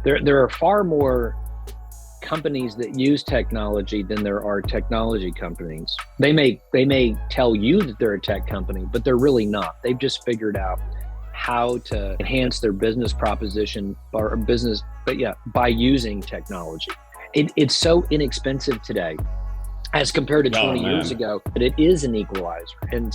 There are far more companies that use technology than there are technology companies. They may tell you that they're a tech company, but they're really not. They've just figured out how to enhance their business proposition or business, by using technology. It's so inexpensive today as compared to 20 years ago, but it is an equalizer. And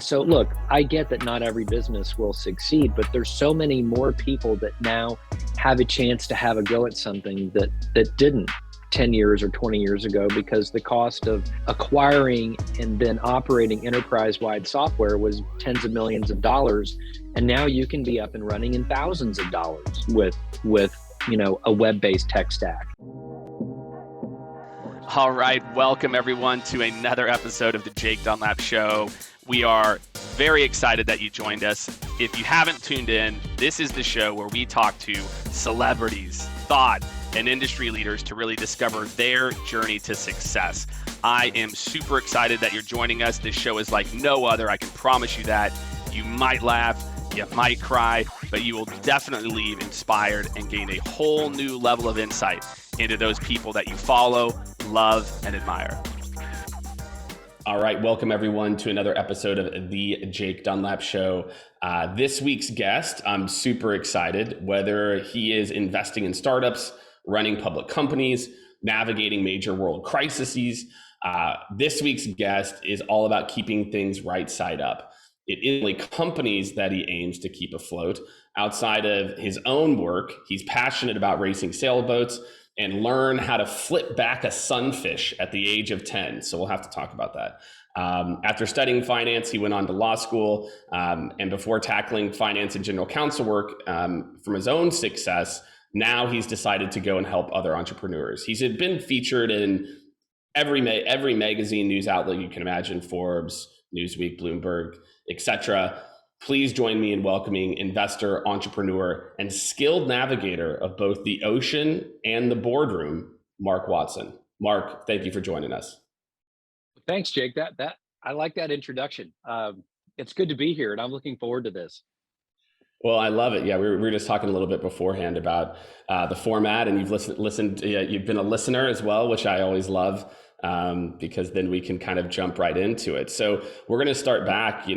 so look, I get that not every business will succeed, but there's so many more people that now have a chance to have a go at something that didn't 10 years or 20 years ago, because the cost of acquiring and then operating enterprise-wide software was tens of millions of dollars. And now you can be up and running in thousands of dollars with a web-based tech stack. All right, welcome everyone to another episode of the Jake Dunlap Show. We are very excited that you joined us. If you haven't tuned in, this is the show where we talk to celebrities, thought, and industry leaders to really discover their journey to success. I am super excited that you're joining us. This show is like no other. I can promise you that. You might laugh, you might cry, but you will definitely leave inspired and gain a whole new level of insight into those people that you follow, love, and admire. All right, welcome everyone to another episode of the Jake Dunlap Show. This week's guest, I'm super excited, whether he is investing in startups, running public companies, navigating major world crises. This week's guest is all about keeping things right side up. It is only companies that he aims to keep afloat. Outside of his own work, he's passionate about racing sailboats and learn how to flip back a sunfish at the age of 10. So we'll have to talk about that. After studying finance, he went on to law school, and before tackling finance and general counsel work from his own success, now he's decided to go and help other entrepreneurs. He's been featured in every magazine news outlet you can imagine: Forbes, Newsweek, Bloomberg, etc. Please join me in welcoming investor, entrepreneur, and skilled navigator of both the ocean and the boardroom, Mark Watson. Mark, thank you for joining us. Thanks, Jake. That I like that introduction. It's good to be here, and I'm looking forward to this. Well, I love it. Yeah, we were just talking a little bit beforehand about the format, and you've listened. You've been a listener as well, which I always love, because then we can kind of jump right into it. So we're going to start back.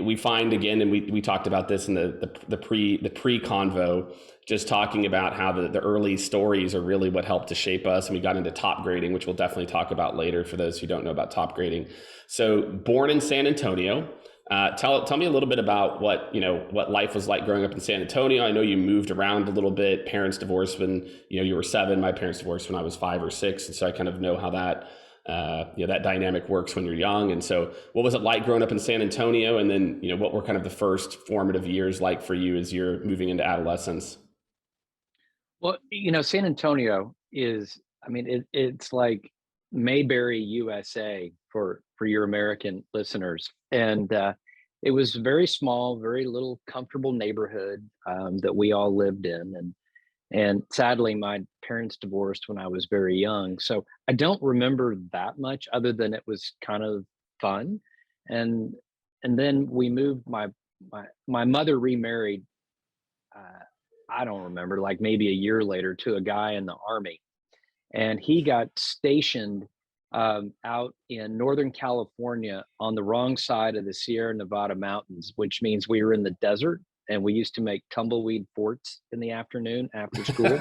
We find again, and we talked about this in the pre-convo, just talking about how the early stories are really what helped to shape us. And we got into top grading, which we'll definitely talk about later for those who don't know about top grading. So born in San Antonio, tell me a little bit about what life was like growing up in San Antonio. I know you moved around a little bit. Parents divorced when you were 7. My parents divorced when I was 5 or 6. And so I kind of know how that that dynamic works when you're young. And so what was it like growing up in San Antonio? And then, what were kind of the first formative years like for you as you're moving into adolescence? Well, San Antonio is, it's like Mayberry, USA for your American listeners. And it was a very small, very little comfortable neighborhood that we all lived in. And sadly, my parents divorced when I was very young. So I don't remember that much other than it was kind of fun. And then we moved, my mother remarried, I don't remember, like maybe a year later, to a guy in the Army. And he got stationed out in Northern California on the wrong side of the Sierra Nevada mountains, which means we were in the desert. And we used to make tumbleweed forts in the afternoon after school.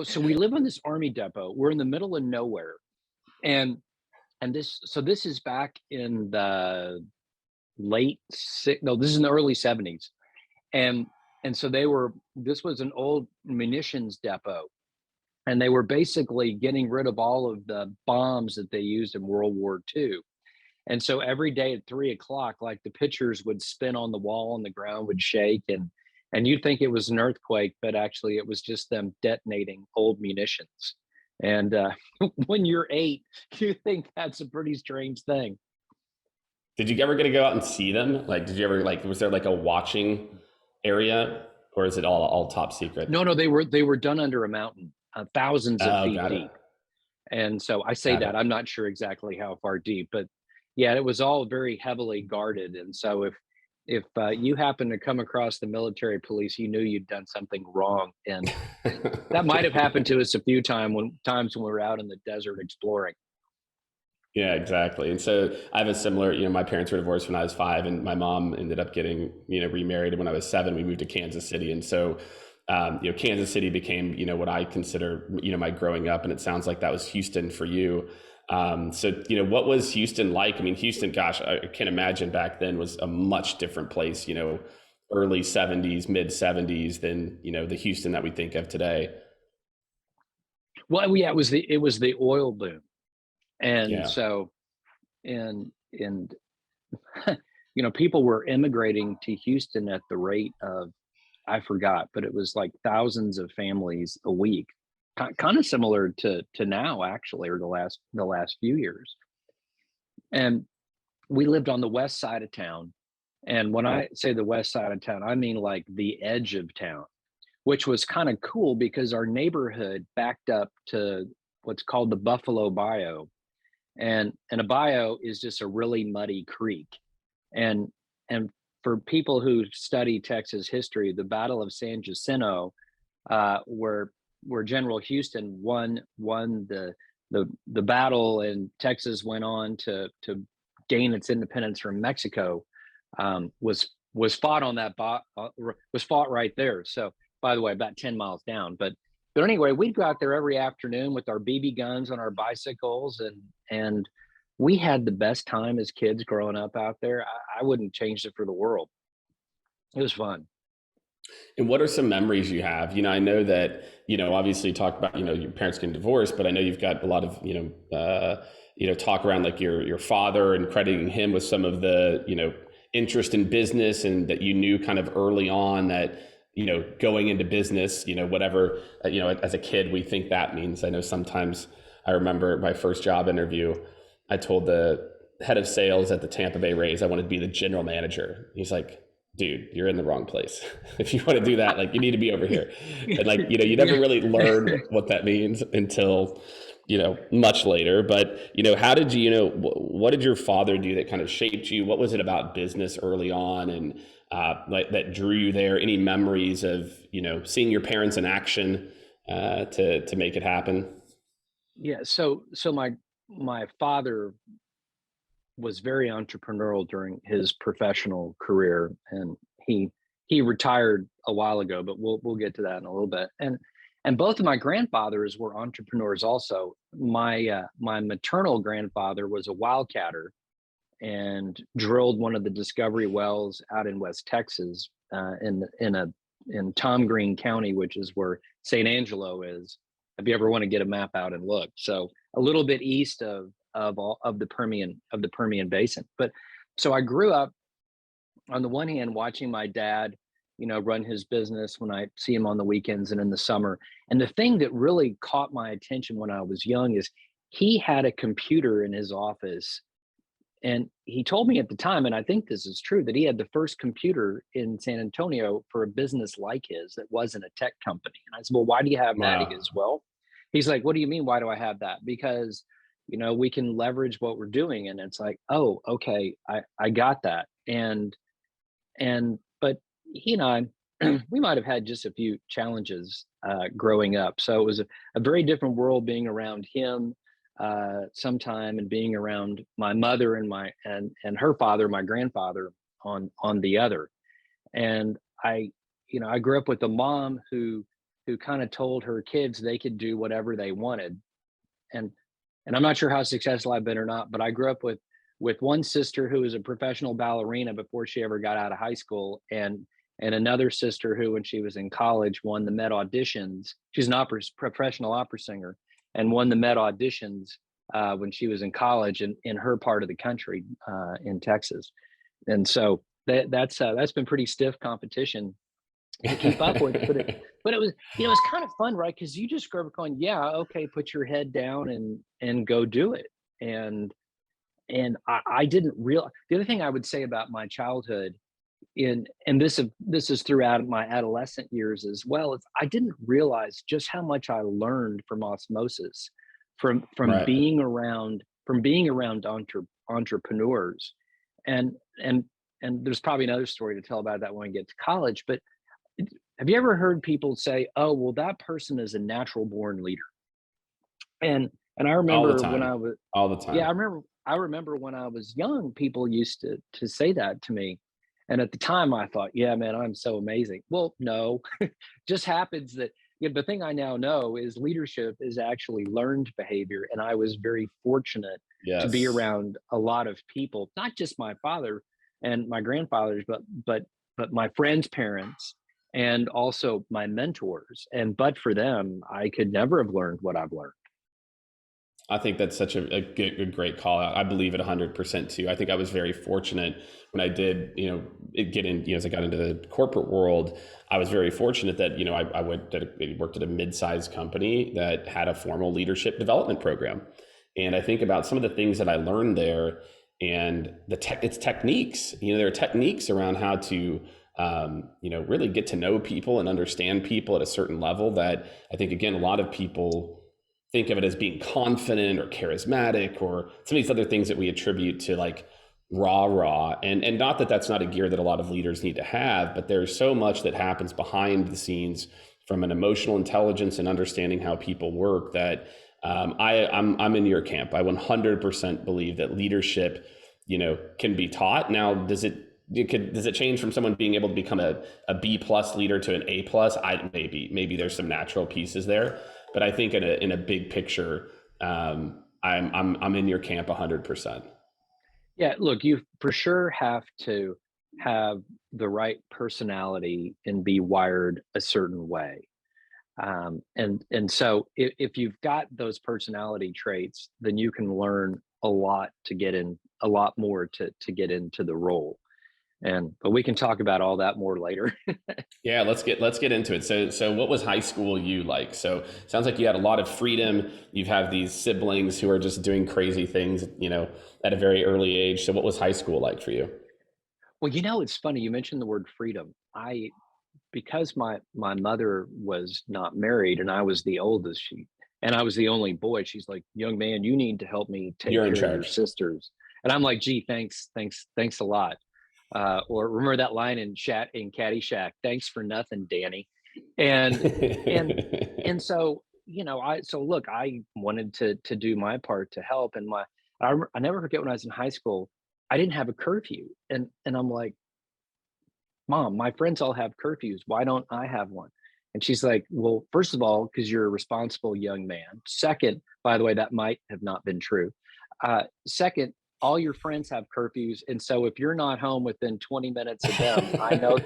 So we live on this Army depot. We're in the middle of nowhere. And this is back in the this is in the early 70s. And so this was an old munitions depot. And they were basically getting rid of all of the bombs that they used in World War II. And so every day at 3:00, like the pictures would spin on the wall and the ground would shake, and you'd think it was an earthquake, but actually it was just them detonating old munitions. And when you're 8, you think that's a pretty strange thing. Did you ever get to go out and see them? Like, did you ever was there like a watching area, or is it all top secret? No, they were done under a mountain, thousands of feet deep. And so I say that I'm not sure exactly how far deep, but yeah, it was all very heavily guarded. And so if you happen to come across the military police, you knew you'd done something wrong. And that might have happened to us a few times when we were out in the desert exploring. Yeah, exactly. And so I have a similar, my parents were divorced when I was 5, and my mom ended up getting, remarried when I was 7. We moved to Kansas City. And so, Kansas City became, what I consider, my growing up. And it sounds like that was Houston for you. So, what was Houston like? I mean, Houston, gosh, I can imagine back then was a much different place, early 70s, mid 70s than, the Houston that we think of today. Well, yeah, it was the oil boom. And Yeah. so, and people were immigrating to Houston at the rate of, I forgot, but it was like thousands of families a week, kind of similar to now, actually, or the last few years. And we lived on the west side of town. And when I say the west side of town, I mean like the edge of town, which was kind of cool because our neighborhood backed up to what's called the Buffalo Bayou. And a bayou is just a really muddy creek. And for people who study Texas history, the Battle of San Jacinto, where General Houston won the battle, and Texas went on to gain its independence from Mexico, was fought on was fought right there. So, by the way, about 10 miles down. But anyway, we'd go out there every afternoon with our BB guns on our bicycles, and we had the best time as kids growing up out there. I wouldn't change it for the world. It was fun. And what are some memories you have? I know that, obviously talk about, your parents getting divorced, but I know you've got a lot of, talk around like your father and crediting him with some of the, interest in business, and that you knew kind of early on that, going into business, whatever, as a kid, we think that means. I know sometimes I remember my first job interview, I told the head of sales at the Tampa Bay Rays, I wanted to be the general manager. He's like, dude, you're in the wrong place. If you want to do that, like, you need to be over here. And like, you never really learn what that means until, much later. But, how did what did your father do that kind of shaped you? What was it about business early on, and like that drew you there? Any memories of, seeing your parents in action to make it happen? Yeah. So my father was very entrepreneurial during his professional career, and he retired a while ago, but we'll get to that in a little bit. And both of my grandfathers were entrepreneurs also. My maternal grandfather was a wildcatter and drilled one of the discovery wells out in West Texas, in Tom Green County, which is where St. Angelo is. If you ever want to get a map out and look, so a little bit east of the Permian Basin. But so I grew up on the one hand watching my dad, run his business when I see him on the weekends and in the summer. And the thing that really caught my attention when I was young is he had a computer in his office. And he told me at the time, and I think this is true, that he had the first computer in San Antonio for a business like his that wasn't a tech company. And I said, well, why do you have that? He Wow. goes, well, he's like, what do you mean? Why do I have that? Because, we can leverage what we're doing. And it's like, oh, okay, I got that. But he and I, we might have had just a few challenges growing up. So it was a very different world being around him sometime, and being around my mother and her father, my grandfather, on the other. And I grew up with a mom who kind of told her kids they could do whatever they wanted. And I'm not sure how successful I've been or not, but I grew up with one sister who was a professional ballerina before she ever got out of high school, and another sister who, when she was in college, won the Met auditions. She's an professional opera singer, and won the Met auditions when she was in college in her part of the country, in Texas. And so that's been pretty stiff competition to keep up with. But it was, it's kind of fun, right? Because you just grew up going, yeah, okay, put your head down and go do it. And I didn't realize. The other thing I would say about my childhood, and this is throughout my adolescent years as well, is I didn't realize just how much I learned from osmosis, from Right. being around entrepreneurs. And there's probably another story to tell about that when we get to college, but have you ever heard people say, "Oh, well, that person is a natural born leader"? And I All the remember when time. I was All the yeah, time. I remember when I was young, people used to say that to me. And at the time I thought, yeah, man, I'm so amazing. Well, no, just happens that the thing I now know is leadership is actually learned behavior. And I was very fortunate to be Yes. around a lot of people, not just my father and my grandfathers, but my friends' parents and also my mentors. And but for them, I could never have learned what I've learned. I think that's such a great call out. I believe it 100% too. I think I was very fortunate when I did, get in, as I got into the corporate world, I was very fortunate that, I worked at a mid-sized company that had a formal leadership development program. And I think about some of the things that I learned there and it's techniques, there are techniques around how to, really get to know people and understand people at a certain level that I think, again, a lot of people think of it as being confident or charismatic or some of these other things that we attribute to like rah. And not that that's not a gear that a lot of leaders need to have, but there's so much that happens behind the scenes from an emotional intelligence and understanding how people work that I'm in your camp. I 100% believe that leadership, can be taught. Now, does it change from someone being able to become a B plus leader to an A plus? Maybe there's some natural pieces there. But I think in a big picture, I'm in your camp 100%. Yeah, look, you for sure have to have the right personality and be wired a certain way. And so if you've got those personality traits, then you can learn a lot to get in a lot more to get into the role. But we can talk about all that more later. Yeah, let's get into it. So what was high school you like? So sounds like you had a lot of freedom. You have these siblings who are just doing crazy things, at a very early age. So what was high school like for you? Well, it's funny you mentioned the word freedom. I Because my mother was not married and I was the oldest, and I was the only boy, she's like, "Young man, you need to help me take You're in care of your charge. sisters." And I'm like, "Gee, thanks a lot." Or remember that line in Caddyshack, "Thanks for nothing, Danny." And and and so look, I wanted to do my part to help, and I never forget when I was in high school, I didn't have a curfew, and I'm like, "Mom, my friends all have curfews. Why don't I have one?" And she's like, "Well, first of all, because you're a responsible young man. Second, by the way, that might have not been true. Second, all your friends have curfews. And so if you're not home within 20 minutes of them, I know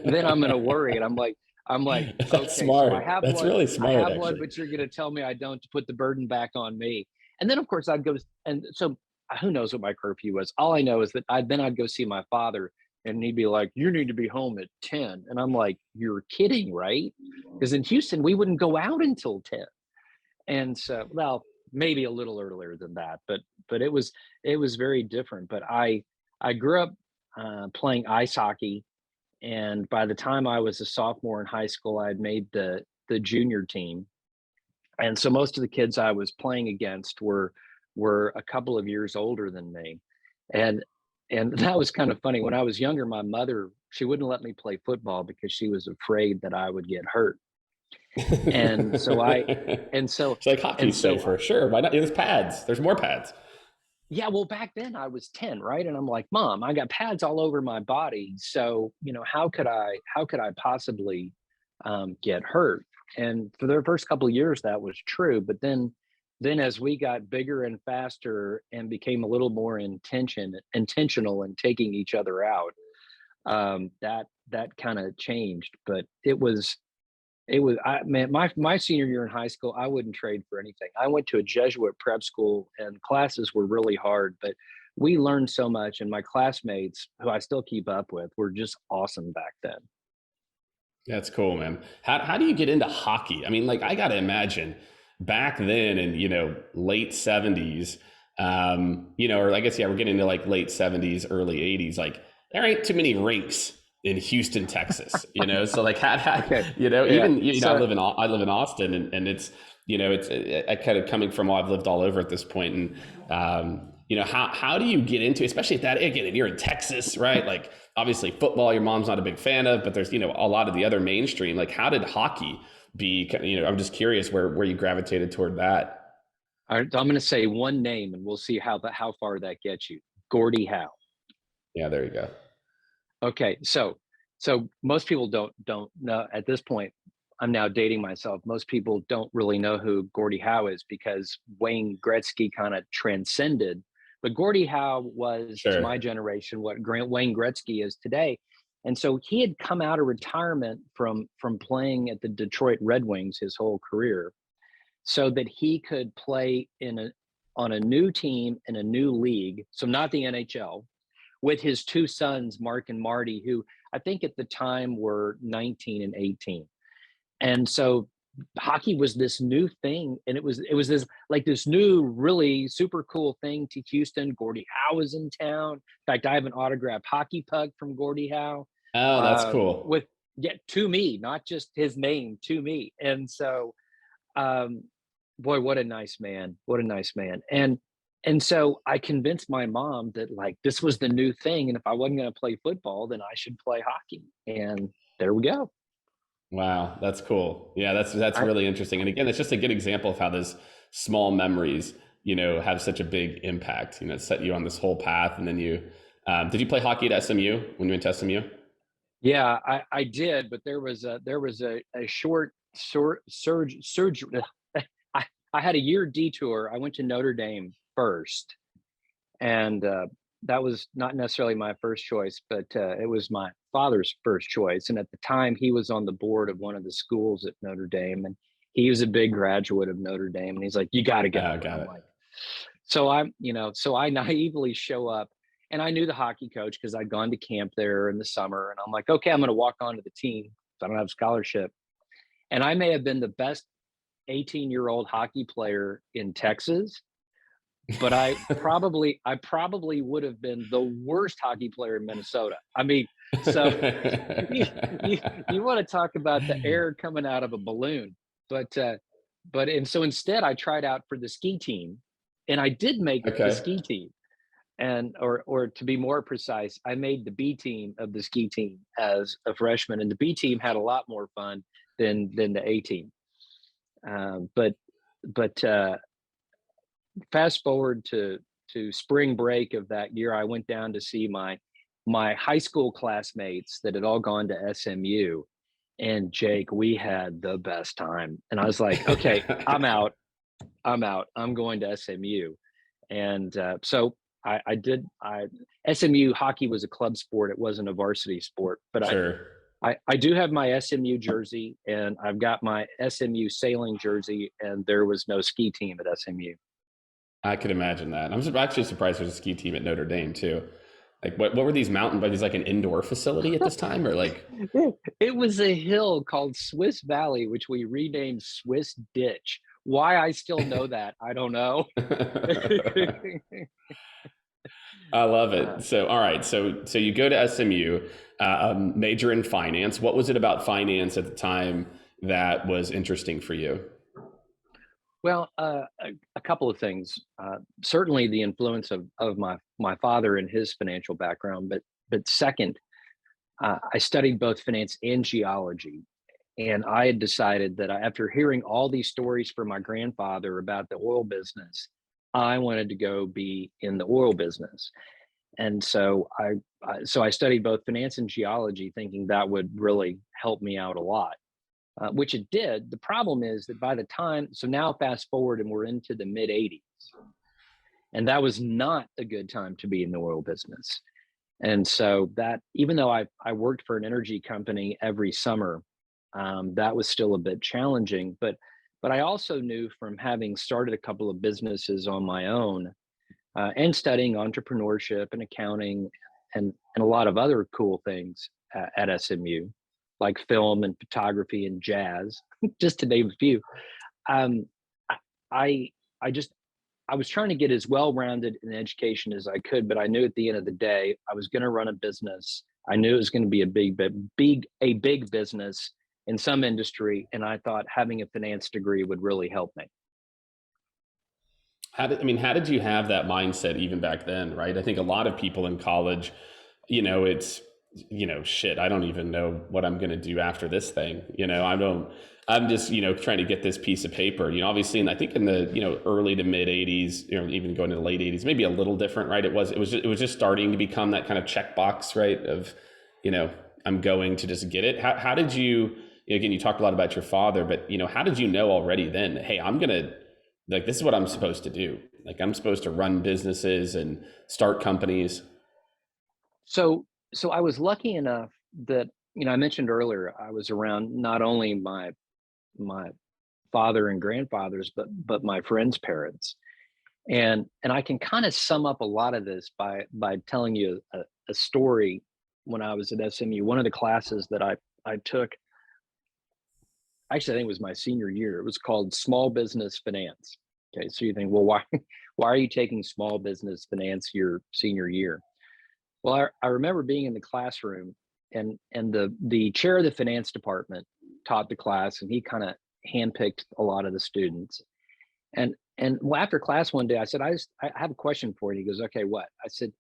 then I'm going to worry." And I'm like, That's "Okay, so I smart. have That's one, really I smart, have one, actually. but you're going to tell me I don't to put the burden back on me." And then of course I'd go, and so who knows what my curfew was? All I know is that I'd go see my father and he'd be like, "You need to be home at 10." And I'm like, "You're kidding, right?" Because in Houston, we wouldn't go out until 10. And so, well, maybe a little earlier than that, but it was very different. But I grew up playing ice hockey, and by the time I was a sophomore in high school, I had made the junior team. And so most of the kids I was playing against were a couple of years older than me. And that was kind of funny. When I was younger, my mother, she wouldn't let me play football because she was afraid that I would get hurt. And so I and so It's like and hockey's so safer. Sure. Why not? There's pads. There's more pads. yeah, well, back then I was 10, right? And I'm like, "Mom, I got pads all over my body. So, how could I possibly get hurt?" And for the first couple of years, that was true. But then as we got bigger and faster and became a little more intentional in taking each other out, that kind of changed. But man, my senior year in high school, I wouldn't trade for anything. I went to a Jesuit prep school and classes were really hard, but we learned so much, and my classmates, who I still keep up with, were just awesome back then. That's cool, man. How do you get into hockey? I mean, like I got to imagine back then in, late 70s, or I guess, yeah, we're getting into like late 70s, early 80s, like there ain't too many rinks in Houston, Texas, so like Okay. Yeah. even, I So live in Austin and it's, it's I kind of coming from, I've lived all over at this point. And, how do you get into, especially at that, again, if you're in Texas, right? Like obviously football, your mom's not a big fan of, but there's, a lot of the other mainstream, like how did hockey be, I'm just curious where you gravitated toward that. All right, I'm going to say one name, and we'll see how far that gets you. Gordie Howe. Yeah, there you go. Okay, so most people don't know at this point. I'm now dating myself. Most people don't really know who Gordie Howe is because Wayne Gretzky kind of transcended. But Gordie Howe was, to my Sure. generation, what Wayne Gretzky is today. And so he had come out of retirement from playing at the Detroit Red Wings his whole career, so that he could play on a new team in a new league, so not the NHL, with his two sons, Mark and Marty, who I think at the time were 19 and 18. And so hockey was this new thing, and it was this new really super cool thing to Houston. Gordie Howe was in town. In fact, I have an autographed hockey puck from Gordie Howe. Oh, that's cool. To me, not just his name, to me. And so boy, what a nice man. What a nice man. And so I convinced my mom that like this was the new thing, and if I wasn't going to play football, then I should play hockey. And there we go. Wow, that's cool. Yeah, that's really interesting. And again, it's just a good example of how those small memories, have such a big impact. Set you on this whole path. And then did you play hockey at SMU when you went to SMU? Yeah, I did, but there was a short surge. I had a year detour. I went to Notre Dame first, and that was not necessarily my first choice, but it was my father's first choice. And at the time, he was on the board of one of the schools at Notre Dame, and he was a big graduate of Notre Dame. And he's like, "You got to go." Oh, And got I'm it. like, so I naively show up, and I knew the hockey coach because I'd gone to camp there in the summer, and I'm like, "Okay, I'm going to walk onto the team. I don't have a scholarship," and I may have been the best 18-year-old hockey player in Texas, but I probably would have been the worst hockey player in Minnesota. I mean, so you, you want to talk about the air coming out of a balloon, but and so instead I tried out for the ski team, and I did make the Okay. ski team, and or to be more precise, I made the B team of the ski team as a freshman, and the B team had a lot more fun than the A team. But fast forward to spring break of that year, I went down to see my high school classmates that had all gone to SMU, and Jake, we had the best time. And I was like, okay, I'm out. I'm going to SMU. And so I did. SMU hockey was a club sport. It wasn't a varsity sport, but Sure. I do have my SMU jersey, and I've got my SMU sailing jersey, and there was no ski team at SMU. I could imagine that. I'm actually surprised there's a ski team at Notre Dame too. Like what were these mountain bikes, like an indoor facility at this time, or like? It was a hill called Swiss Valley, which we renamed Swiss Ditch. Why I still know that, I don't know. I love it. So, all right. So you go to SMU, major in finance. What was it about finance at the time that was interesting for you? Well, a couple of things. Certainly, the influence of my father and his financial background, but second, I studied both finance and geology, and I had decided that after hearing all these stories from my grandfather about the oil business, I wanted to go be in the oil business. And so I studied both finance and geology, thinking that would really help me out a lot, which it did. The problem is that by the time, so now fast forward and we're into the mid 80s, and that was not a good time to be in the oil business. And so that, even though I worked for an energy company every summer, that was still a bit challenging. But I also knew from having started a couple of businesses on my own, and studying entrepreneurship and accounting and a lot of other cool things at SMU, like film and photography and jazz, just to name a few. Um, I I just I was trying to get as well rounded in education as I could, but I knew at the end of the day I was going to run a business. I knew it was going to be a big business in some industry, and I thought having a finance degree would really help me. How did you have that mindset even back then, right? I think a lot of people in college, it's, shit, I don't even know what I'm going to do after this thing. I'm just, trying to get this piece of paper, obviously. And I think in the, early to mid 80s, even going to the late 80s, maybe a little different, right? It was just starting to become that kind of checkbox, right? Of, I'm going to just get it. How did you, again, you talked a lot about your father, but, how did you know already then, hey, I'm going to, like, this is what I'm supposed to do. Like, I'm supposed to run businesses and start companies. So I was lucky enough that, I mentioned earlier, I was around not only my father and grandfathers, but my friends' parents. And I can kind of sum up a lot of this by telling you a story. When I was at SMU, one of the classes that I took, actually, I think it was my senior year. It was called Small Business Finance. Okay, so you think, well, why why are you taking small business finance your senior year? Well, I remember being in the classroom, and the chair of the finance department taught the class, and he kind of handpicked a lot of the students. And well, after class one day, I said, I have a question for you. He goes, okay, what? I said,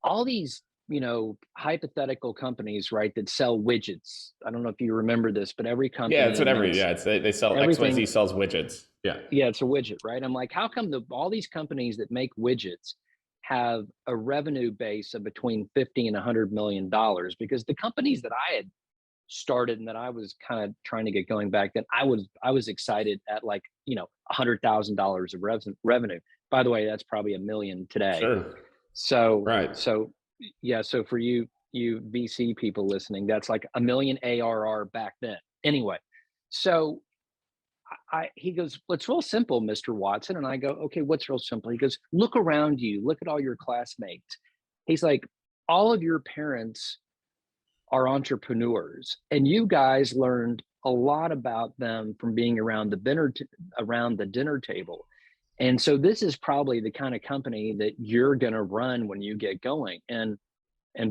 all these, hypothetical companies, right, that sell widgets. I don't know if you remember this, but every Yeah, company it's whatever. makes Yeah, they sell everything. XYZ sells widgets. Yeah, Yeah, it's a widget, right? I'm like, how come all these companies that make widgets have a revenue base of between 50 and $100 million? Because the companies that I had started and that I was kind of trying to get going back then, I was excited at, like, $100,000 of revenue. By the way, that's probably a million today. sure. So Right. so yeah, so for you VC people listening, that's like a million ARR back then. Anyway, so he goes, well, it's real simple, Mr. Watson. And I go, okay, what's real simple? He goes, look around you, look at all your classmates. He's like, all of your parents are entrepreneurs, and you guys learned a lot about them from being around the dinner table. And so this is probably the kind of company that you're going to run when you get going. And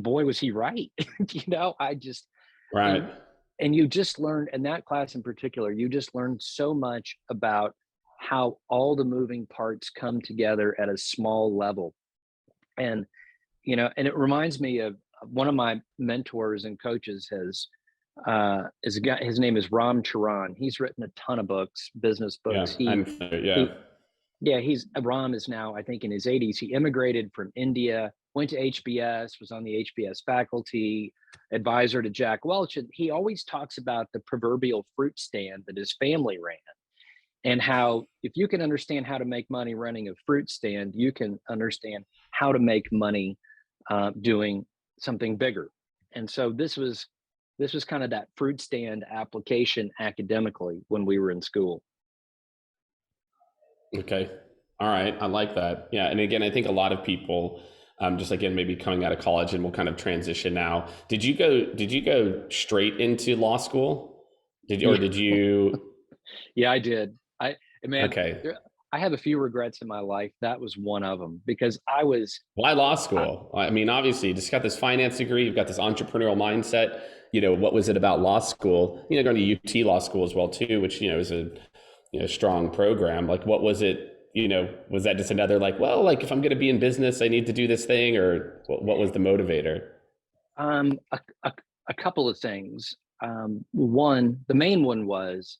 boy, was he right. I just, Right. and and you just learned in that class in particular, you just learned so much about how all the moving parts come together at a small level. And and it reminds me of one of my mentors and coaches is a guy. His name is Ram Charan. He's written a ton of books, business Yeah. books. he Yeah. he yeah, Ram is now, I think, in his 80s. He immigrated from India, went to HBS, was on the HBS faculty, advisor to Jack Welch. And he always talks about the proverbial fruit stand that his family ran, and how if you can understand how to make money running a fruit stand, you can understand how to make money doing something bigger. And so this was kind of that fruit stand application academically when we were in school. Okay. All right. I like that. Yeah. And again, I think a lot of people, just again, maybe coming out of college, and we'll kind of transition now. Did you go straight into law school? Yeah, Did you? yeah, I did. Man, Okay. I have a few regrets in my life. That was one of them, because I was, Why law I, school? I mean, obviously, you just got this finance degree. You've got this entrepreneurial mindset. What was it about law school? Going to UT Law School as well too, which is a strong program. Like, what was it? Was that just another, like, well, like, if I'm going to be in business, I need to do this thing, or what was the motivator? um, a, a, a couple of things. One, the main one was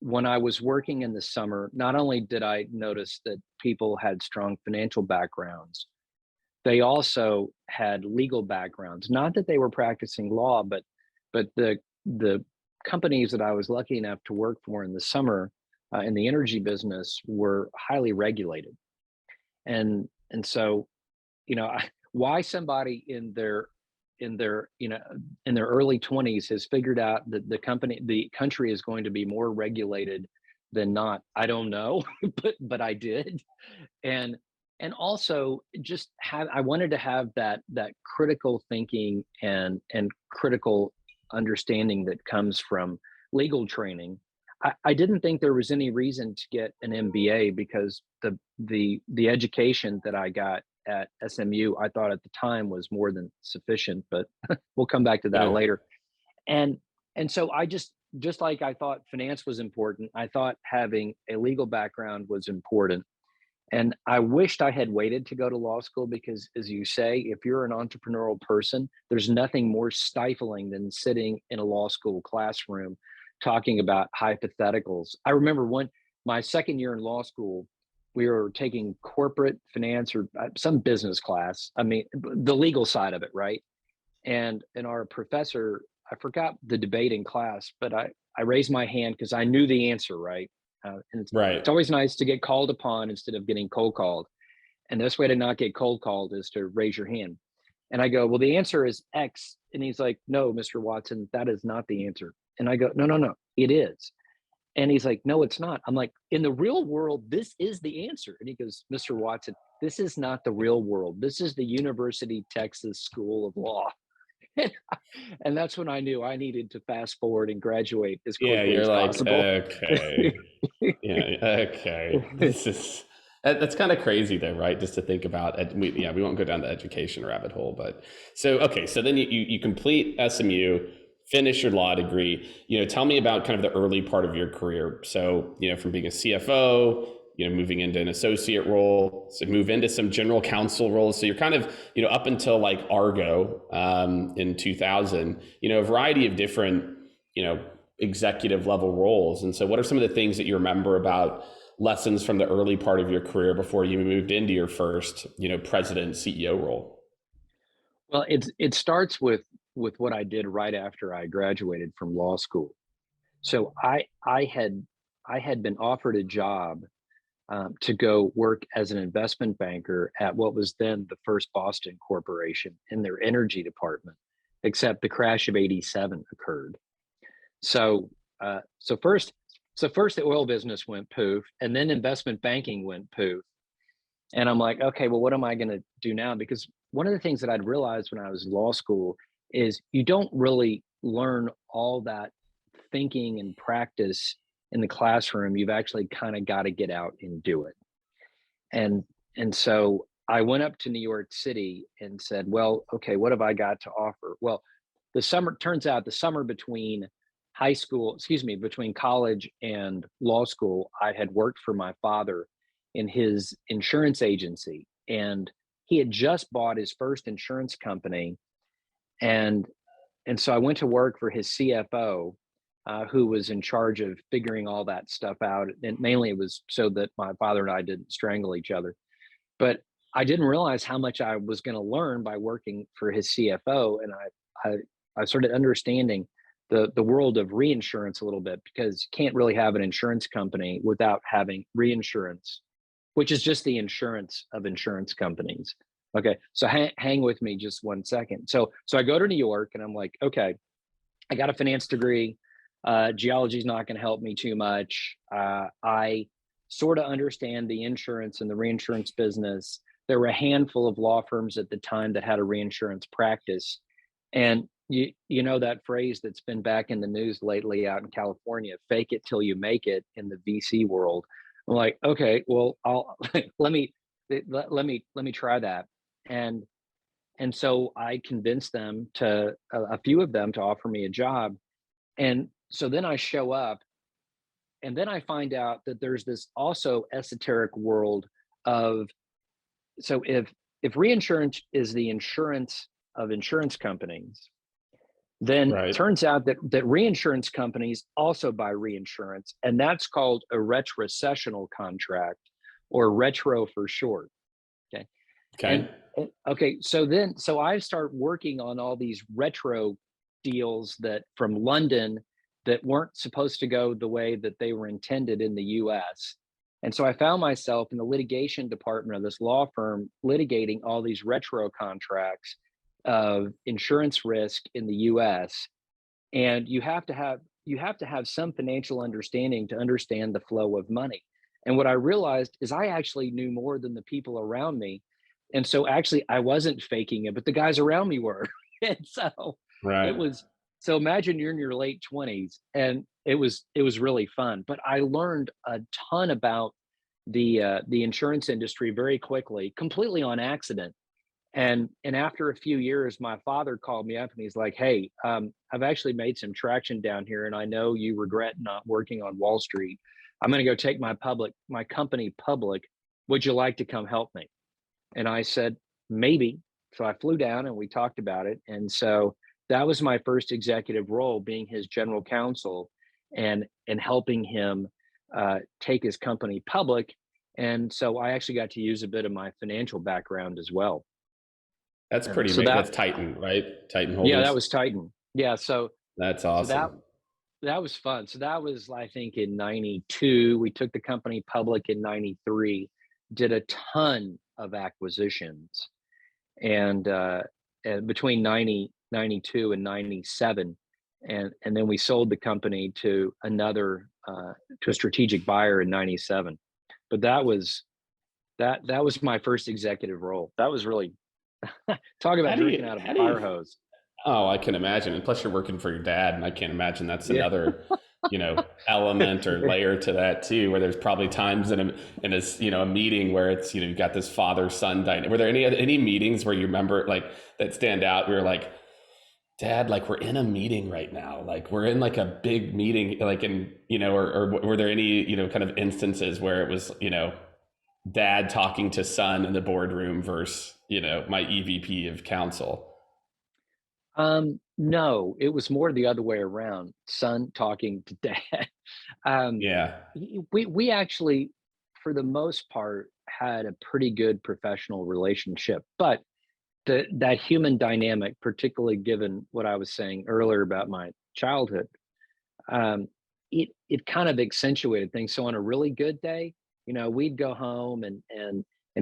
when I was working in the summer, not only did I notice that people had strong financial backgrounds, they also had legal backgrounds. Not that they were practicing law, but the companies that I was lucky enough to work for in the summer in the energy business were highly regulated. And so, why somebody in their early 20s has figured out that the country is going to be more regulated than not, I don't know. But I did. And and also, I wanted to have that critical thinking and critical understanding that comes from legal training. I didn't think there was any reason to get an MBA, because the education that I got at SMU, I thought at the time, was more than sufficient. But we'll come back to that Right. later. And and so I just just like I thought finance was important, I thought having a legal background was important. And I wished I had waited to go to law school because, as you say, if you're an entrepreneurial person, there's nothing more stifling than sitting in a law school classroom talking about hypotheticals. I remember my second year in law school, we were taking corporate finance or some business class. I mean, the legal side of it, right? And our professor, I forgot the debate in class, but I raised my hand because I knew the answer, right? And Right. it's always nice to get called upon instead of getting cold called. And the best way to not get cold called is to raise your hand. And I go, well, the answer is X. And he's like, no, Mr. Watson, that is not the answer. And I go, no, no, no, it is. And he's like, no, it's not. I'm like, in the real world, this is the answer. And he goes, Mr. Watson, this is not the real world. This is the University of Texas School of Law. And that's when I knew I needed to fast forward and graduate as Yeah, quickly you're as like, possible. okay. Yeah, okay. That's kind of crazy though, right? Just to think about it. We won't go down the education rabbit hole, but so then you complete SMU, finish your law degree. Tell me about kind of the early part of your career. So, from being a CFO, moving into an associate role, so move into some general counsel roles. So you're kind of, up until like Argo in 2000, a variety of different, executive level roles. And so what are some of the things that you remember about lessons from the early part of your career before you moved into your first, president CEO role? Well, it starts with what I did right after I graduated from law school. So I had been offered a job to go work as an investment banker at what was then the First Boston Corporation in their energy department, except the crash of '87 occurred. So so first the oil business went poof, and then investment banking went poof. And I'm like, okay, well, what am I going to do now? Because one of the things that I'd realized when I was in law school is you don't really learn all that thinking and practice in the classroom. You've actually kind of got to get out and do it. And and so I went up to New York City and said, well, okay, what have I got to offer? Well, the summer between between college and law school, I had worked for my father in his insurance agency. And he had just bought his first insurance company. And so I went to work for his CFO, who was in charge of figuring all that stuff out. And mainly it was so that my father and I didn't strangle each other. But I didn't realize how much I was going to learn by working for his CFO. And I started understanding the world of reinsurance a little bit, because you can't really have an insurance company without having reinsurance, which is just the insurance of insurance companies. Okay, so hang with me just 1 second. So I go to New York and I'm like, okay, I got a finance degree. Geology is not going to help me too much. I sort of understand the insurance and the reinsurance business. There were a handful of law firms at the time that had a reinsurance practice. And you know that phrase that's been back in the news lately out in California, fake it till you make it in the VC world. I'm like, okay, well, I'll let me try that. And so I convinced them to a few of them to offer me a job. And so then I show up, and then I find out that there's this also esoteric world of, so if reinsurance is the insurance of insurance companies, then it Right. turns out that reinsurance companies also buy reinsurance, and that's called a retrocessional contract, or retro for short. Okay. Okay. Okay, so I start working on all these retro deals that from London that weren't supposed to go the way that they were intended in the US. And so I found myself in the litigation department of this law firm litigating all these retro contracts of insurance risk in the US. And you have to have some financial understanding to understand the flow of money. And what I realized is I actually knew more than the people around me. And so actually I wasn't faking it, but the guys around me were. And so it Right. was, so imagine you're in your late 20s, and it was really fun. But I learned a ton about the insurance industry very quickly, completely on accident. And after a few years, my father called me up and he's like, "Hey, I've actually made some traction down here, and I know you regret not working on Wall Street. I'm going to go take my company public. Would you like to come help me?" And I said, "Maybe." So I flew down and we talked about it. And so that was my first executive role, being his general counsel and helping him take his company public. And so I actually got to use a bit of my financial background as well. That's pretty So amazing. that That's Titan, right? Titan Yeah, that Holdings. was Titan. Yeah, That's so that awesome. that was fun. So that was, I think, in 92. We took the company public in 93, did a ton of acquisitions. And between 92 and 97, and then we sold the company to to a strategic buyer in 97. But that was my first executive role. That was really talk How about do drinking you, out of a how do fire you, hose. oh, I can imagine. And plus you're working for your dad, and I can't imagine that's Yeah. another, element or layer to that too, where there's probably times in a, a meeting where it's, you've got this father-son dynamic. Were there any meetings where you remember like that stand out? We were like, Dad, like we're in a meeting right now. Like we're in like a big meeting, like or were there any, kind of instances where it was, dad talking to son in the boardroom versus, my EVP of counsel? No, it was more the other way around. Son talking to dad. Um, Yeah. we actually, for the most part, had a pretty good professional relationship, but that human dynamic, particularly given what I was saying earlier about my childhood, um, it kind of accentuated things. So on a really good day, we'd go home and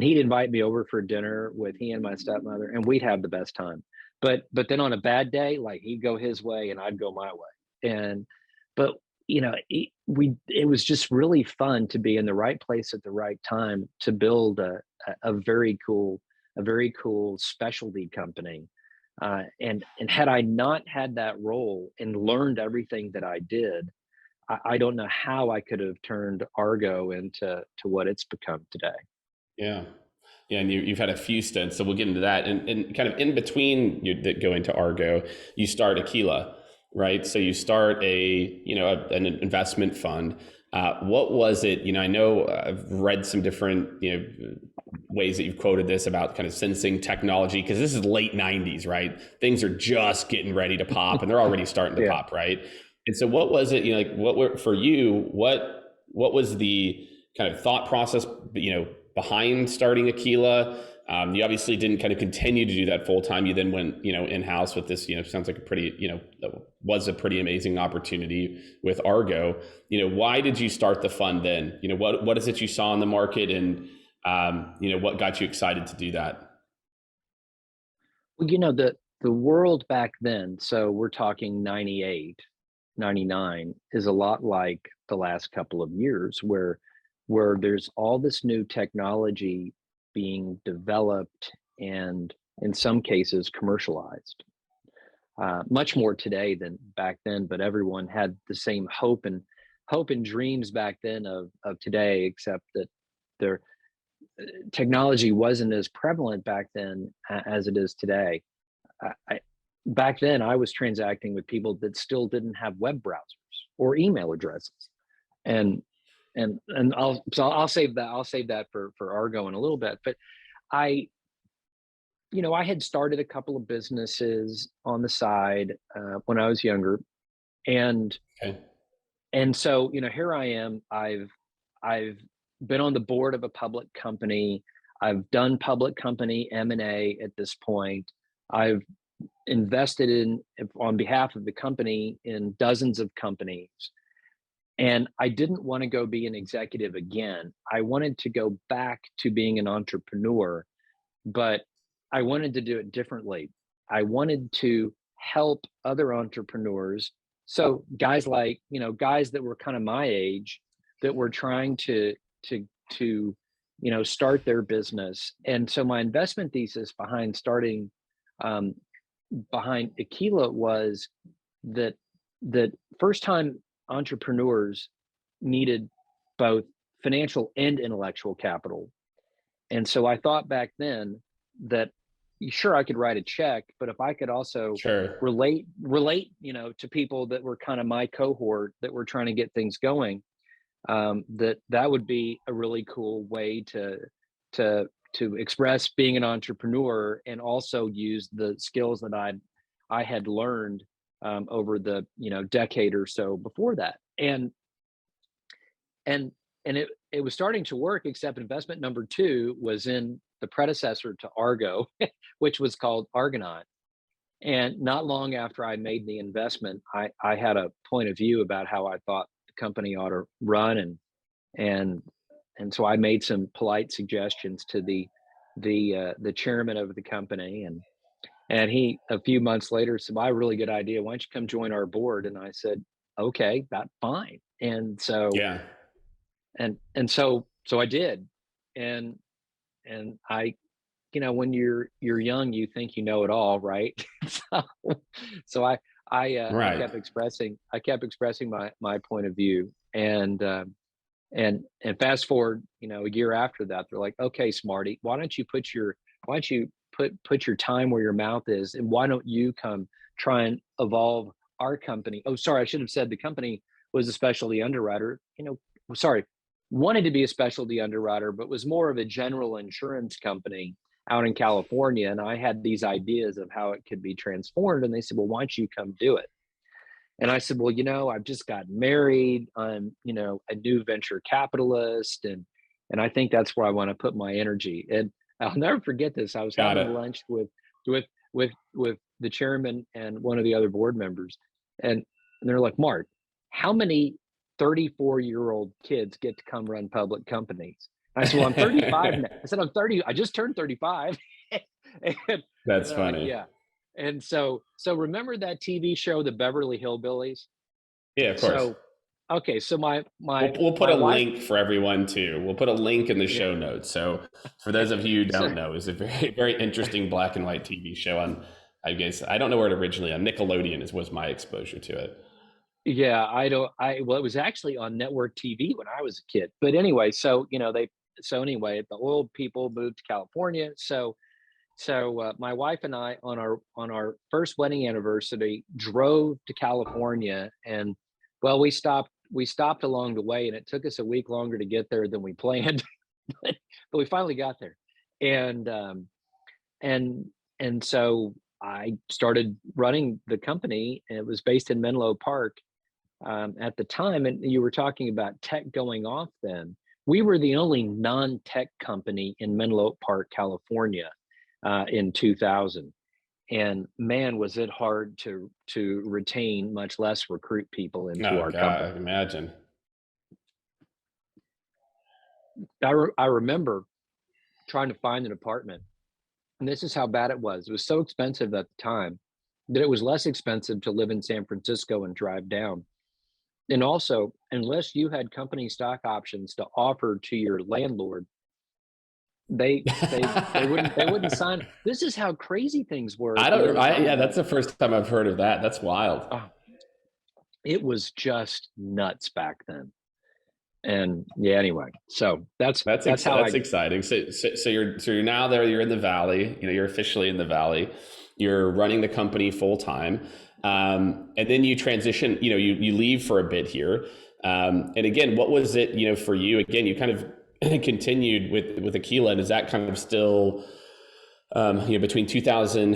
he'd invite me over for dinner with he and my stepmother, and we'd have the best time. But then on a bad day, like he'd go his way and I'd go my way. And but it was just really fun to be in the right place at the right time to build a very cool specialty company. And had I not had that role and learned everything that I did, I don't know how I could have turned Argo into what it's become today. Yeah. Yeah, and you've had a few stints, so we'll get into that. And kind of in between you that go into Argo, you start Aquila, right? So you start an investment fund. What was it? I know I've read some different ways that you've quoted this about kind of sensing technology, because this is late 90s, right? Things are just getting ready to pop, and they're already starting to Yeah. pop, right? And so what was it? For you? What was the kind of thought process? Behind starting Aquila. You obviously didn't kind of continue to do that full time. You then went, in-house with this, sounds like a pretty, was a pretty amazing opportunity with Argo. Why did you start the fund then? What is it you saw in the market, and, what got you excited to do that? Well, the world back then, so we're talking 98, 99, is a lot like the last couple of years where there's all this new technology being developed and in some cases commercialized. Much more today than back then, but everyone had the same hope and dreams back then of today, except that their technology wasn't as prevalent back then as it is today. Back then, I was transacting with people that still didn't have web browsers or email addresses, and I'll save that. I'll save that for Argo in a little bit. But I I had started a couple of businesses on the side when I was younger, and Okay. and so here I am. I've been on the board of a public company. I've done public company M&A at this point. I've invested on behalf of the company in dozens of companies. And I didn't want to go be an executive again. I wanted to go back to being an entrepreneur, but I wanted to do it differently. I wanted to help other entrepreneurs. So guys that were kind of my age that were trying to start their business. And so my investment thesis um, behind Aquila was that first time entrepreneurs needed both financial and intellectual capital. And so I thought back then that sure, I could write a check, but if I could also Sure. relate, to people that were kind of my cohort that were trying to get things going, that would be a really cool way to to express being an entrepreneur and also use the skills that I had learned over the decade or so before that. And it was starting to work, except investment number two was in the predecessor to Argo, which was called Argonaut. And not long after I made the investment, I had a point of view about how I thought the company ought to run, and and so I made some polite suggestions to the chairman of the company, and he a few months later said, "Well, I have a really good idea. Why don't you come join our board?" And I said, "Okay, that's fine." And so Yeah. and so I did, and I, when you're young, you think you know it all, right? so so I Right. kept expressing my point of view, and fast forward, a year after that, they're like, "Okay, Smarty, why don't you put your time where your mouth is, and why don't you come try and evolve our company?" Oh, sorry, I should have said the company was a specialty underwriter. Sorry, wanted to be a specialty underwriter, but was more of a general insurance company out in California. And I had these ideas of how it could be transformed. And they said, "Well, why don't you come do it?" And I said, "Well, I've just got married. I'm, a new venture capitalist, and I think that's where I want to put my energy." And I'll never forget this. I was Got having it. lunch with the chairman and one of the other board members, and they're like, "Mark, how many 34-year-old kids get to come run public companies?" I said, "Well, I'm 35 now." I said, "I'm 30. I just turned 35." and, and That's they're like, funny. "Yeah." And so remember that TV show, The Beverly Hillbillies? Yeah, of course. So, okay, so my We'll my we'll put my a wife, link for everyone too. We'll put a link in the yeah. show notes. So for those of you who So don't know, it's a very very interesting black and white TV show on, I guess I don't know where it originally on Nickelodeon was my exposure to it. yeah, I don't I well, it was actually on network TV when I was a kid. But anyway, the oil people moved to California. So my wife and I, on our first wedding anniversary, drove to California, and well, we stopped along the way, and it took us a week longer to get there than we planned, but we finally got there, and and and so I started running the company, and it was based in Menlo Park at the time. And you were talking about tech going off then. We were the only non-tech company in Menlo Park, California, in 2000. And man, was it hard to retain, much less recruit people into Oh our God, company. I imagine. I remember trying to find an apartment, and this is how bad it was. It was so expensive at the time that it was less expensive to live in San Francisco and drive down. And also, unless you had company stock options to offer to your landlord, they wouldn't sign. This is how crazy things were I at the don't. old Yeah, company. that's the first time I've heard of that. That's wild. Oh, it was just nuts back then. And yeah, anyway, so that's how That's I. exciting. So you're now there. You're in the valley. You're officially in the valley. You're running the company full time, and then you transition. You leave for a bit here. And again, what was it? For you again, you kind of continued with Aquila, and is that kind of still between 2000?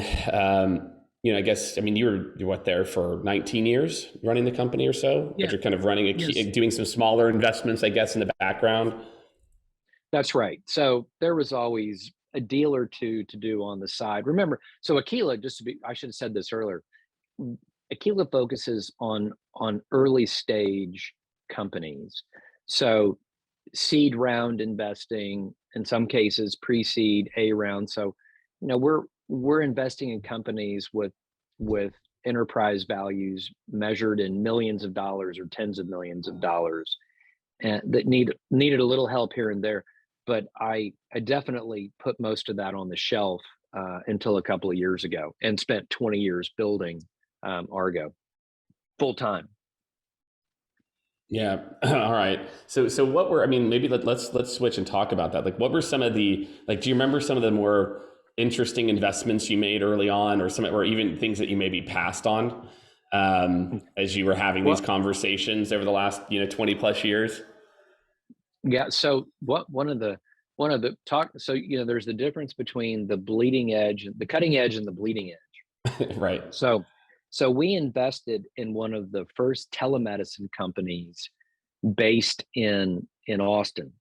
I guess, I mean, you're what, there for 19 years running the company or so, but Yeah. you're kind of running Yes, doing some smaller investments, I guess, in the background. that's right. So there was always a deal or two to do on the side. Remember, so Aquila, I should have said this earlier. Aquila focuses on early stage companies. So seed round investing, in some cases pre-seed, A round. So, we're investing in companies with enterprise values measured in millions of dollars or tens of millions of dollars, and that needed a little help here and there. But I definitely put most of that on the shelf until a couple of years ago, and spent 20 years building Argo full time. Yeah. All right. So what were, I mean, maybe let's switch and talk about that. Like, what were some of the, like, do you remember some of the more interesting investments you made early on, or some, or even things that you maybe passed on as you were having these conversations over the last 20 plus years? Yeah. So one of the talk. So there's the difference between the bleeding edge, the cutting edge, and the bleeding edge. Right. So we invested in one of the first telemedicine companies based in Austin,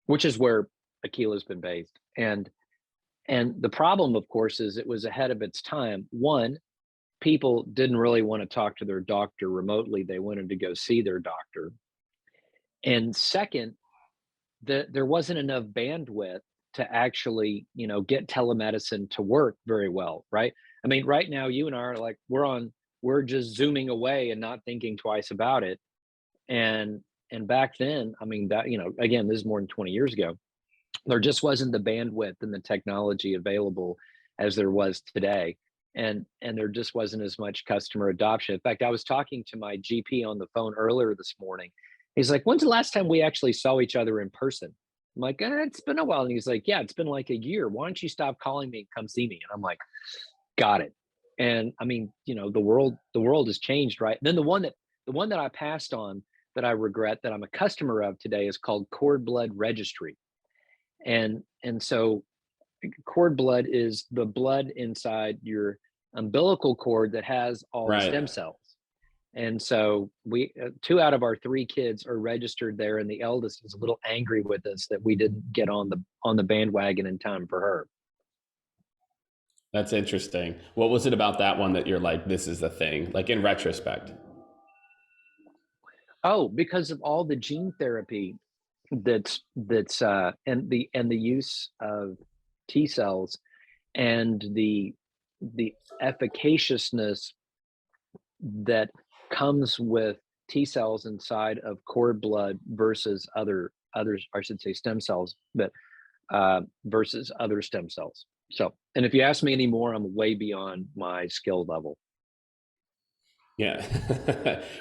which is where Aquila's been based. And the problem, of course, is it was ahead of its time. One, people didn't really want to talk to their doctor remotely. They wanted to go see their doctor. And second, there wasn't enough bandwidth to actually, get telemedicine to work very well, right? I mean, right now you and I are like, we're just zooming away and not thinking twice about it. And back then, I mean, that, again, this is more than 20 years ago, there just wasn't the bandwidth and the technology available as there was today. And there just wasn't as much customer adoption. In fact, I was talking to my GP on the phone earlier this morning. He's like, "When's the last time we actually saw each other in person?" I'm like, "It's been a while." And he's like, "Yeah, it's been like a year. Why don't you stop calling me and come see me?" And I'm like, "Got it." And I mean, the world has changed, right? Then the one that I passed on that I regret that I'm a customer of today is called Cord Blood Registry. And so cord blood is the blood inside your umbilical cord that has all the Right. stem cells. And so we, 2 out of our 3 kids are registered there, and the eldest is a little angry with us that we didn't get on the bandwagon in time for her. That's interesting. What was it about that one that you're like, this is the thing, like in retrospect? Oh, because of all the gene therapy and the use of T cells, and the efficaciousness that comes with T cells inside of cord blood versus others, I should say stem cells, but versus other stem cells. So, and if you ask me anymore, I'm way beyond my skill level. Yeah.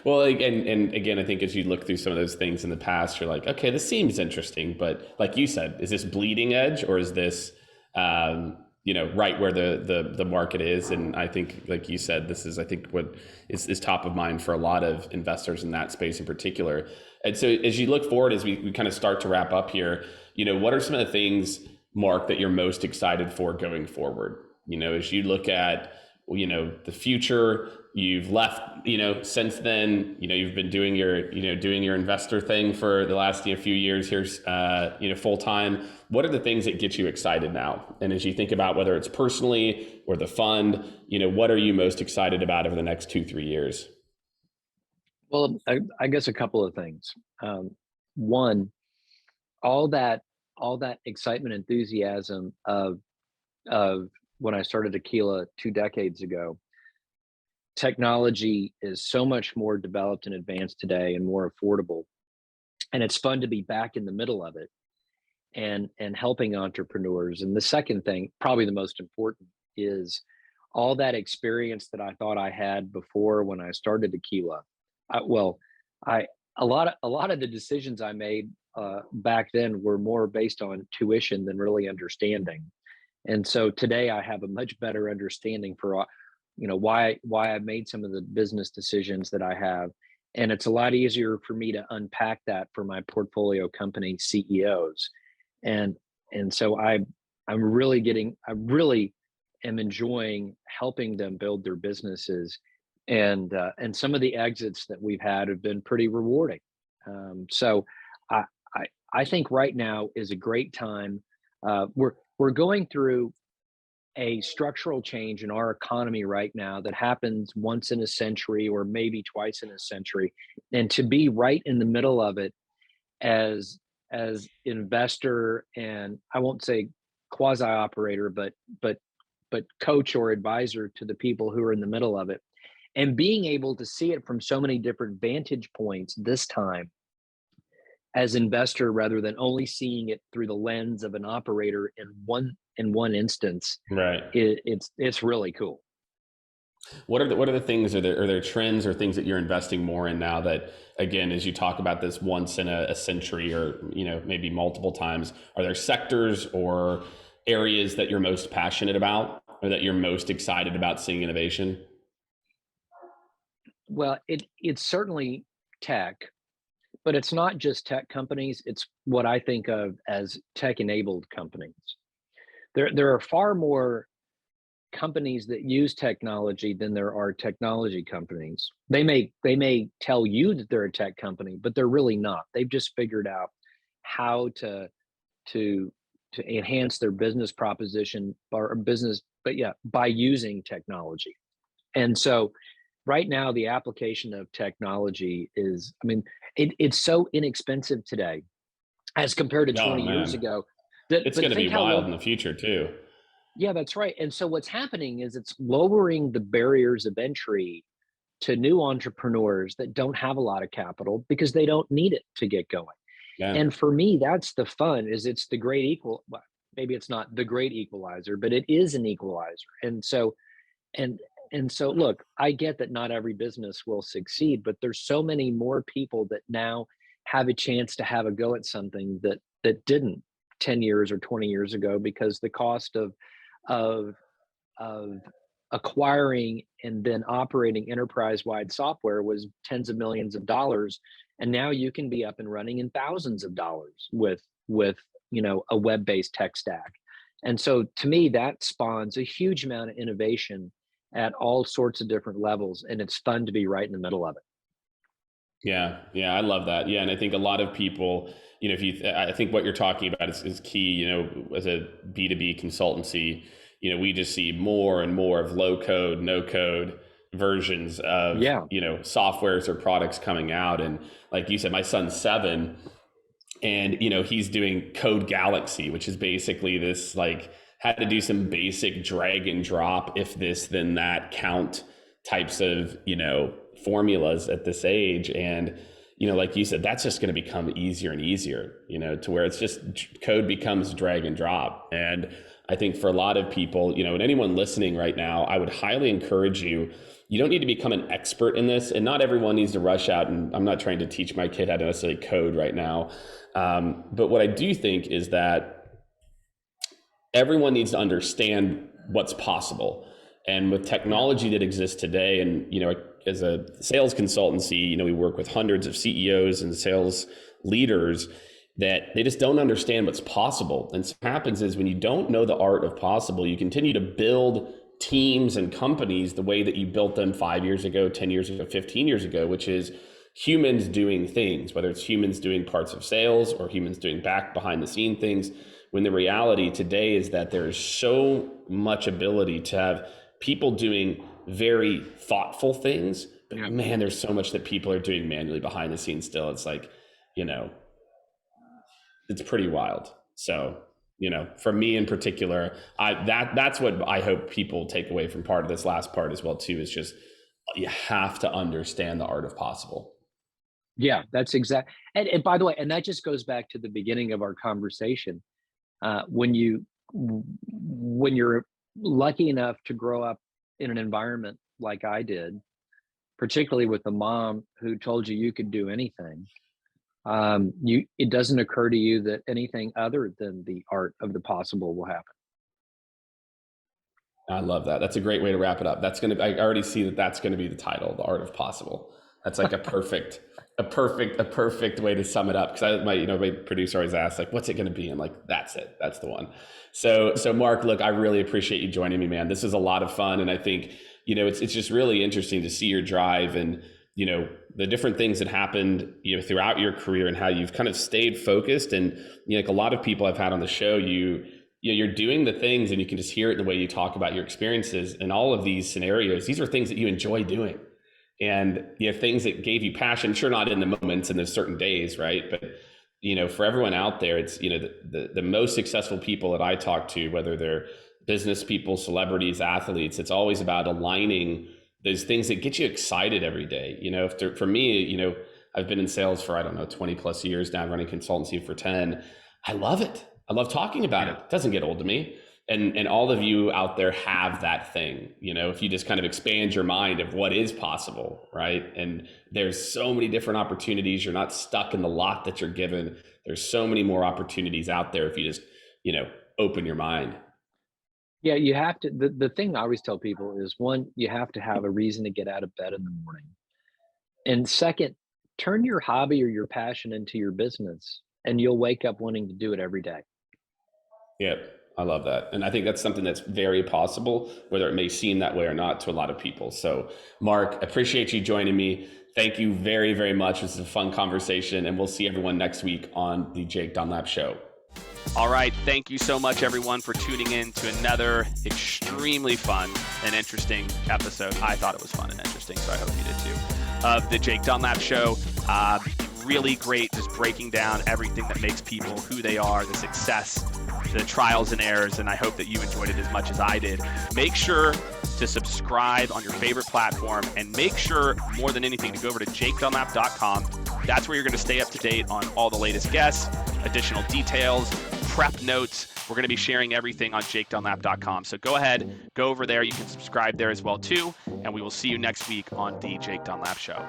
Well, and again, I think as you look through some of those things in the past, you're like, okay, this seems interesting, but like you said, is this bleeding edge, or is this, right where the market is? And I think, like you said, this is, I think, what is top of mind for a lot of investors in that space in particular. And so as you look forward, as we kind of start to wrap up here, what are some of the things, Mark, that you're most excited for going forward? As you look at, the future, you've left, since then, you've been doing your investor thing for the last few years here, full time. What are the things that get you excited now? And as you think about whether it's personally or the fund, what are you most excited about over the next 2-3 years? Well, I guess a couple of things. One, all that excitement, enthusiasm of when I started Aquila 2 decades ago. Technology is so much more developed and advanced today and more affordable, and it's fun to be back in the middle of it and helping entrepreneurs. And the second thing, probably the most important, is all that experience that I thought I had before when I started Aquila. Well, I a lot of the decisions I made back then were more based on tuition than really understanding. And so today I have a much better understanding for why I made some of the business decisions that I have, and it's a lot easier for me to unpack that for my portfolio company CEOs. And so I really am enjoying helping them build their businesses, and some of the exits that we've had have been pretty rewarding. So I, I think right now is a great time. We're going through a structural change in our economy right now that happens once in a century or maybe twice in a century, and to be right in the middle of it as investor, and I won't say quasi operator, but coach or advisor to the people who are in the middle of it, and being able to see it from so many different vantage points this time as investor, rather than only seeing it through the lens of an operator in one instance. Right. It's really cool. What are the things, are there trends or things that you're investing more in now that, again, as you talk about this once in a century, or maybe multiple times, are there sectors or areas that you're most passionate about or that you're most excited about seeing innovation? Well, it's certainly tech, but it's not just tech companies. It's what I think of as tech-enabled companies. There are far more companies that use technology than there are technology companies. They may tell you that they're a tech company, but they're really not. They've just figured out how to to enhance their business proposition or business, but yeah, by using technology. And so right now the application of technology is, I mean, it's so inexpensive today as compared to Oh 20 years man, ago. That, it's but going to be think how wild low. in the future too. Yeah, that's right. And so what's happening is it's lowering the barriers of entry to new entrepreneurs that don't have a lot of capital because they don't need it to get going. Yeah. And for me, that's the fun, is it's the great well, maybe it's not the great equalizer, but it is an equalizer. And and so look, I get that not every business will succeed, but there's so many more people that now have a chance to have a go at something that didn't 10 years or 20 years ago, because the cost of of acquiring and then operating enterprise-wide software was tens of millions of dollars, and now you can be up and running in thousands of dollars with a web-based tech stack. And so to me, that spawns a huge amount of innovation at all sorts of different levels, and it's fun to be right in the middle of it. Yeah, yeah, I love that. Yeah, and I think a lot of people, if you, I think what you're talking about is key. As a B2B consultancy, we just see more and more of low code, no code versions of, Yeah. softwares or products coming out. And like you said, my son's 7, and he's doing Code Galaxy, which is basically this, like, had to do some basic drag and drop, if this then that count types of formulas at this age. And like you said, that's just going to become easier and easier, to where it's just code becomes drag and drop. And I think for a lot of people, and anyone listening right now, I would highly encourage you. You don't need to become an expert in this, and not everyone needs to rush out. And I'm not trying to teach my kid how to necessarily code right now. But what I do think is that everyone needs to understand what's possible. And with technology that exists today, and as a sales consultancy, we work with hundreds of CEOs and sales leaders that they just don't understand what's possible. And so what happens is, when you don't know the art of possible, you continue to build teams and companies the way that you built them 5 years ago, 10 years ago, 15 years ago, which is humans doing things, whether it's humans doing parts of sales or humans doing behind the scene things. When the reality today is that there is so much ability to have people doing very thoughtful things, but man, there's so much that people are doing manually behind the scenes still. It's like, it's pretty wild. So, for me in particular, that's what I hope people take away from part of this last part as well too, is just, you have to understand the art of possible. Yeah, that's exact. And by the way, and that just goes back to the beginning of our conversation. When you're lucky enough to grow up in an environment like I did, particularly with a mom who told you could do anything, it doesn't occur to you that anything other than the art of the possible will happen. I love that. That's a great way to wrap it up. I already see that that's going to be the title, The Art of Possible. That's like a perfect way to sum it up. Because my producer always asks, like, what's it going to be? I'm like, that's it. That's the one. So Mark, look, I really appreciate you joining me, man. This is a lot of fun. And I think, it's just really interesting to see your drive and, the different things that happened, throughout your career, and how you've kind of stayed focused. And, like a lot of people I've had on the show, you're doing the things, and you can just hear it in the way you talk about your experiences in all of these scenarios. These are things that you enjoy doing. And things that gave you passion, sure, not in the moments and there's certain days, right? But for everyone out there, it's the most successful people that I talk to, whether they're business people, celebrities, athletes, it's always about aligning those things that get you excited every day. For me, I've been in sales for 20 plus years now, running consultancy for 10. I love it. I love talking about it. It doesn't get old to me. And all of you out there have that thing, if you just kind of expand your mind of what is possible, right? And there's so many different opportunities. You're not stuck in the lot that you're given. There's so many more opportunities out there if you just, open your mind. Yeah, you have to. The thing I always tell people is, one, you have to have a reason to get out of bed in the morning. And second, turn your hobby or your passion into your business, and you'll wake up wanting to do it every day. Yep. I love that. And I think that's something that's very possible, whether it may seem that way or not to a lot of people. So, Mark, appreciate you joining me. Thank you very, very much. This is a fun conversation, and we'll see everyone next week on the Jake Dunlap Show. All right. Thank you so much, everyone, for tuning in to another extremely fun and interesting episode. I thought it was fun and interesting, so I hope you did too, of the Jake Dunlap Show. Really great, just breaking down everything that makes people who they are, the success, the trials and errors, and I hope that you enjoyed it as much as I did. Make sure to subscribe on your favorite platform, and make sure, more than anything, to go over to jakedunlap.com. That's where you're going to stay up to date on all the latest guests, additional details, prep notes. We're going to be sharing everything on jakedunlap.com. So go ahead, go over there. You can subscribe there as well too, and we will see you next week on the Jake Dunlap Show.